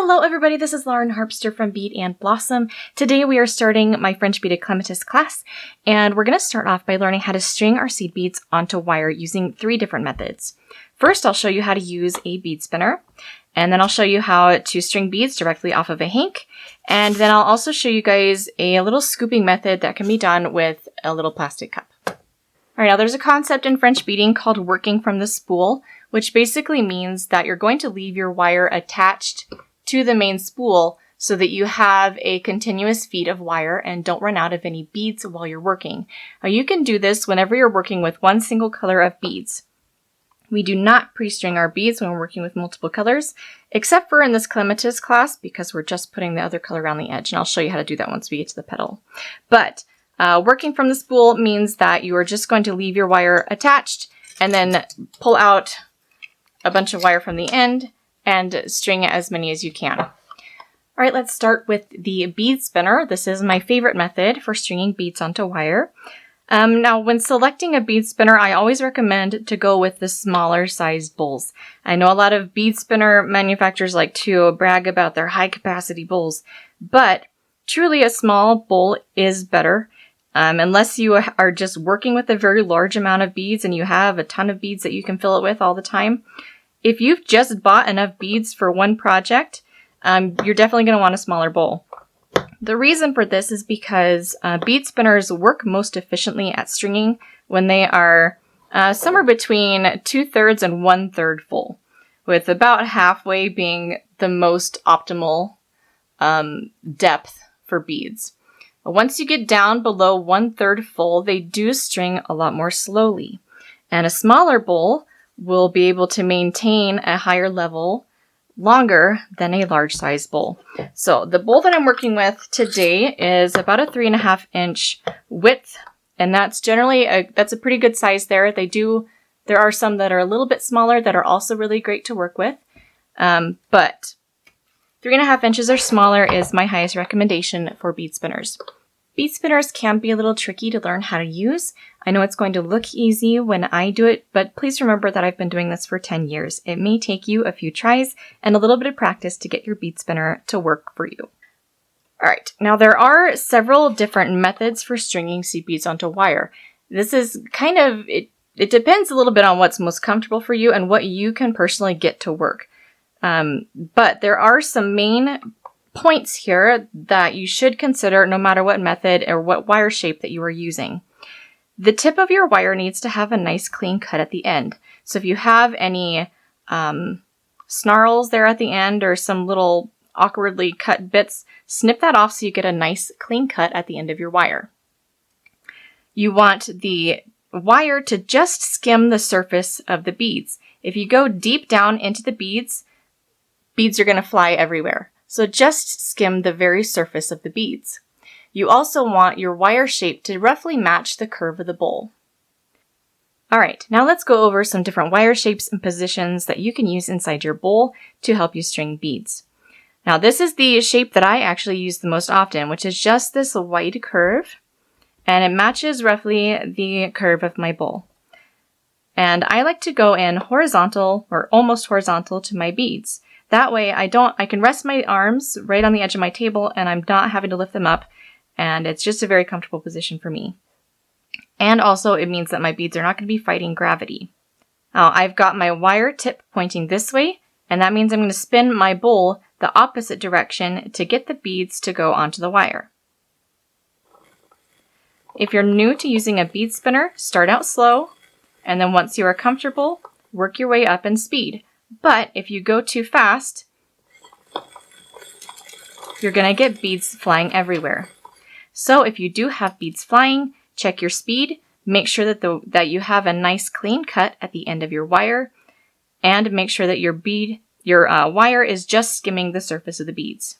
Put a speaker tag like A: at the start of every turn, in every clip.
A: Hello everybody, this is Lauren Harpster from Bead and Blossom. Today we are starting my French Beaded Clematis class, and we're going to start off by learning how to string our seed beads onto wire using 3 different methods. First, I'll show you how to use a bead spinner, and then I'll show you how to string beads directly off of a hank, and then I'll also show you guys a little scooping method that can be done with a little plastic cup. Alright, now there's a concept in French beading called working from the spool, which basically means that you're going to leave your wire attached to the main spool so that you have a continuous feed of wire and don't run out of any beads while you're working. Now you can do this whenever you're working with one single color of beads. We do not pre-string our beads when we're working with multiple colors, except for in this clematis class because we're just putting the other color around the edge, and I'll show you how to do that once we get to the petal. But working from the spool means that you are just going to leave your wire attached and then pull out a bunch of wire from the end and string as many as you can. All right, let's start with the bead spinner. This is my favorite method for stringing beads onto wire. Now, when selecting a bead spinner, I always recommend to go with the smaller sized bowls. I know a lot of bead spinner manufacturers like to brag about their high capacity bowls, but truly a small bowl is better. Unless you are just working with a very large amount of beads and you have a ton of beads that you can fill it with all the time. If you've just bought enough beads for one project, you're definitely going to want a smaller bowl. The reason for this is because bead spinners work most efficiently at stringing when they are somewhere between 2/3 and 1/3 full, with about halfway being the most optimal depth for beads. Once you get down below 1/3 full, they do string a lot more slowly, and a smaller bowl will be able to maintain a higher level longer than a large size bowl. So the bowl that I'm working with today is about a 3.5 inch width, and that's generally that's a pretty good size there. There are some that are a little bit smaller that are also really great to work with, but 3.5 inches or smaller is my highest recommendation for bead spinners. Bead spinners can be a little tricky to learn how to use. I know it's going to look easy when I do it, but please remember that I've been doing this for 10 years. It may take you a few tries and a little bit of practice to get your bead spinner to work for you. Alright, now there are several different methods for stringing seed beads onto wire. This is kind of, it depends a little bit on what's most comfortable for you and what you can personally get to work. But there are some main points here that you should consider no matter what method or what wire shape that you are using. The tip of your wire needs to have a nice clean cut at the end. So if you have any snarls there at the end or some little awkwardly cut bits, snip that off so you get a nice clean cut at the end of your wire. You want the wire to just skim the surface of the beads. If you go deep down into the beads are going to fly everywhere. So just skim the very surface of the beads. You also want your wire shape to roughly match the curve of the bowl. Alright, now let's go over some different wire shapes and positions that you can use inside your bowl to help you string beads. Now this is the shape that I actually use the most often, which is just this wide curve, and it matches roughly the curve of my bowl. And I like to go in horizontal or almost horizontal to my beads. That way I can rest my arms right on the edge of my table and I'm not having to lift them up, and it's just a very comfortable position for me. And also it means that my beads are not going to be fighting gravity. Now I've got my wire tip pointing this way, and that means I'm going to spin my bowl the opposite direction to get the beads to go onto the wire. If you're new to using a bead spinner, start out slow, and then once you are comfortable, work your way up in speed. But if you go too fast, you're going to get beads flying everywhere. So if you do have beads flying, check your speed, make sure that you have a nice clean cut at the end of your wire, and make sure that your wire is just skimming the surface of the beads.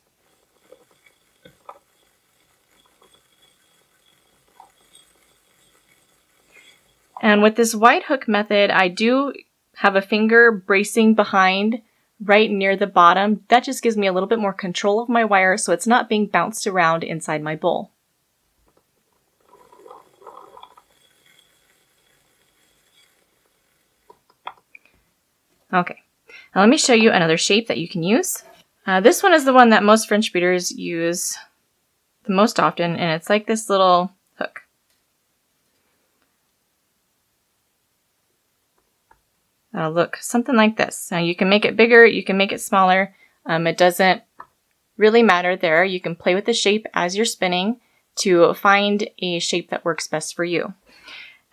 A: And with this wide hook method, I do have a finger bracing behind right near the bottom. That just gives me a little bit more control of my wire so it's not being bounced around inside my bowl. Okay, now let me show you another shape that you can use. This one is the one that most French beaters use the most often, and it's like this little hook. That'll look something like this. Now you can make it bigger, you can make it smaller. It doesn't really matter there. You can play with the shape as you're spinning to find a shape that works best for you.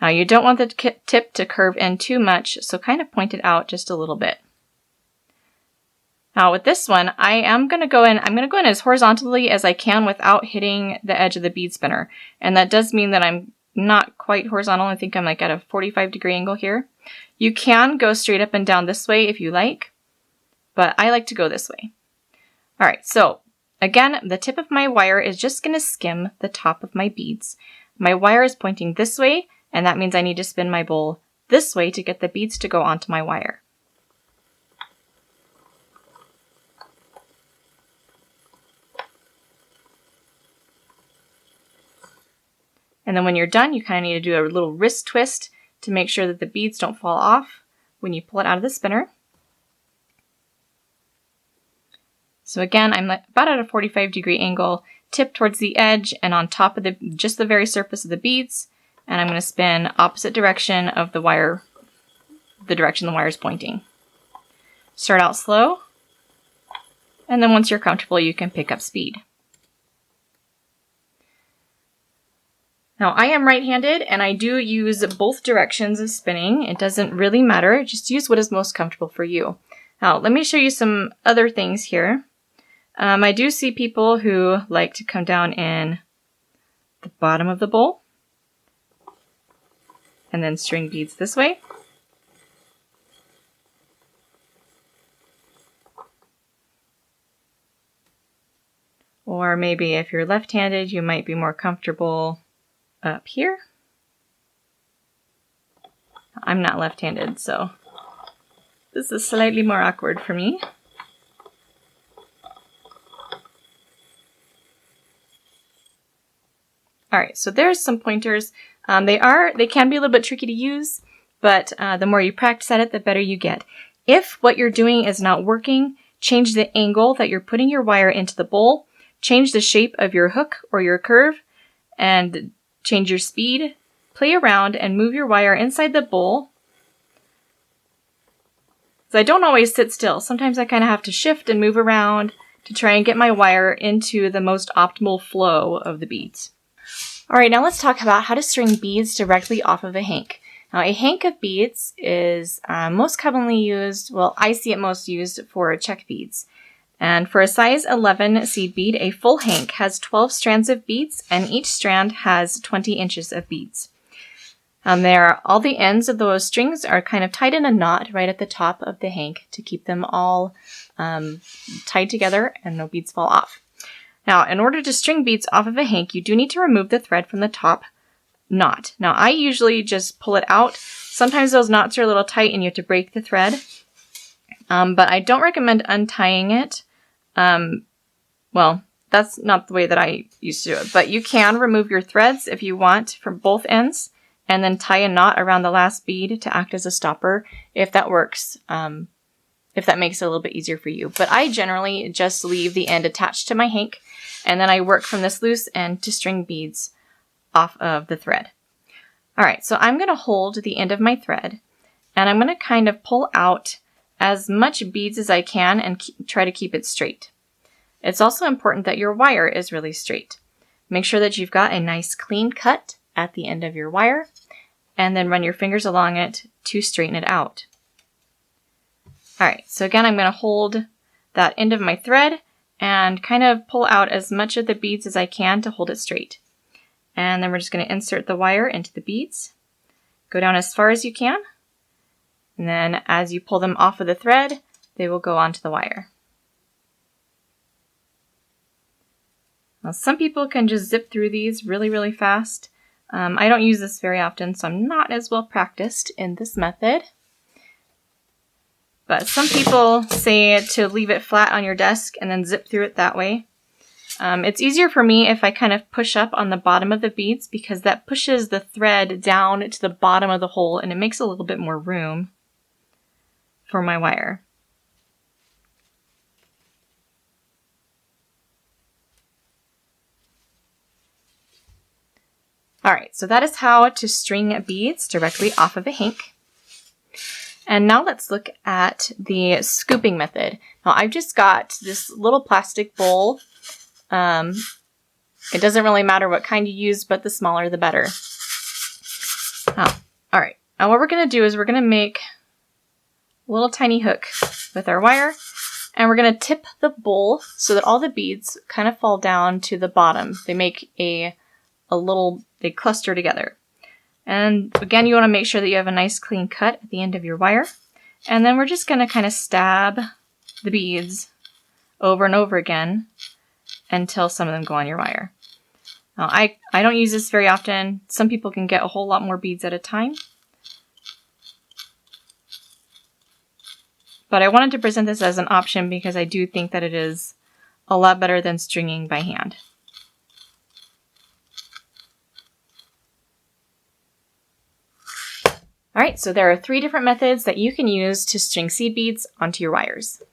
A: Now you don't want the tip to curve in too much, so kind of point it out just a little bit. Now with this one, I'm going to go in as horizontally as I can without hitting the edge of the bead spinner. And that does mean that I'm not quite horizontal. I think I'm like at a 45-degree angle here. You can go straight up and down this way if you like, but I like to go this way. All right, so again, the tip of my wire is just going to skim the top of my beads. My wire is pointing this way, and that means I need to spin my bowl this way to get the beads to go onto my wire. And then when you're done, you kind of need to do a little wrist twist to make sure that the beads don't fall off when you pull it out of the spinner. So again, I'm about at a 45-degree angle, tip towards the edge and on top of just the very surface of the beads. And I'm going to spin opposite direction of the wire, the direction the wire is pointing. Start out slow, and then once you're comfortable, you can pick up speed. Now I am right-handed and I do use both directions of spinning. It doesn't really matter, just use what is most comfortable for you. Now let me show you some other things here. I do see people who like to come down in the bottom of the bowl and then string beads this way. Or maybe if you're left-handed, you might be more comfortable up here. I'm not left-handed, so this is slightly more awkward for me. All right, so there's some pointers. They can be a little bit tricky to use, but the more you practice at it, the better you get. If what you're doing is not working, change the angle that you're putting your wire into the bowl, change the shape of your hook or your curve, and change your speed, play around, and move your wire inside the bowl. So I don't always sit still. Sometimes I kind of have to shift and move around to try and get my wire into the most optimal flow of the beads. All right, now let's talk about how to string beads directly off of a hank. Now a hank of beads is most commonly used, well, I see it most used for check beads. And for a size 11 seed bead, a full hank has 12 strands of beads, and each strand has 20 inches of beads. All the ends of those strings are kind of tied in a knot right at the top of the hank to keep them all tied together and no beads fall off. Now, in order to string beads off of a hank, you do need to remove the thread from the top knot. Now, I usually just pull it out. Sometimes those knots are a little tight and you have to break the thread, but I don't recommend untying it. Well, that's not the way that I used to do it, but you can remove your threads if you want from both ends and then tie a knot around the last bead to act as a stopper if that works, if that makes it a little bit easier for you. But I generally just leave the end attached to my hank and then I work from this loose end to string beads off of the thread. All right, so I'm going to hold the end of my thread and I'm going to kind of pull out as much beads as I can and try to keep it straight. It's also important that your wire is really straight. Make sure that you've got a nice clean cut at the end of your wire and then run your fingers along it to straighten it out. All right, so again, I'm going to hold that end of my thread and kind of pull out as much of the beads as I can to hold it straight. And then we're just going to insert the wire into the beads. Go down as far as you can. And then as you pull them off of the thread, they will go onto the wire. Now, some people can just zip through these really, really fast. I don't use this very often, so I'm not as well practiced in this method. But some people say to leave it flat on your desk and then zip through it that way. It's easier for me if I kind of push up on the bottom of the beads because that pushes the thread down to the bottom of the hole and it makes a little bit more room for my wire. All right, so that is how to string beads directly off of a hank. And now let's look at the scooping method. Now I've just got this little plastic bowl. It doesn't really matter what kind you use, but the smaller the better. Oh, all right. Now what we're going to do is we're going to make a little tiny hook with our wire, and we're going to tip the bowl so that all the beads kind of fall down to the bottom. They make they cluster together. And again, you want to make sure that you have a nice clean cut at the end of your wire. And then we're just going to kind of stab the beads over and over again until some of them go on your wire. Now, I don't use this very often. Some people can get a whole lot more beads at a time. But I wanted to present this as an option because I do think that it is a lot better than stringing by hand. All right, so there are 3 different methods that you can use to string seed beads onto your wires.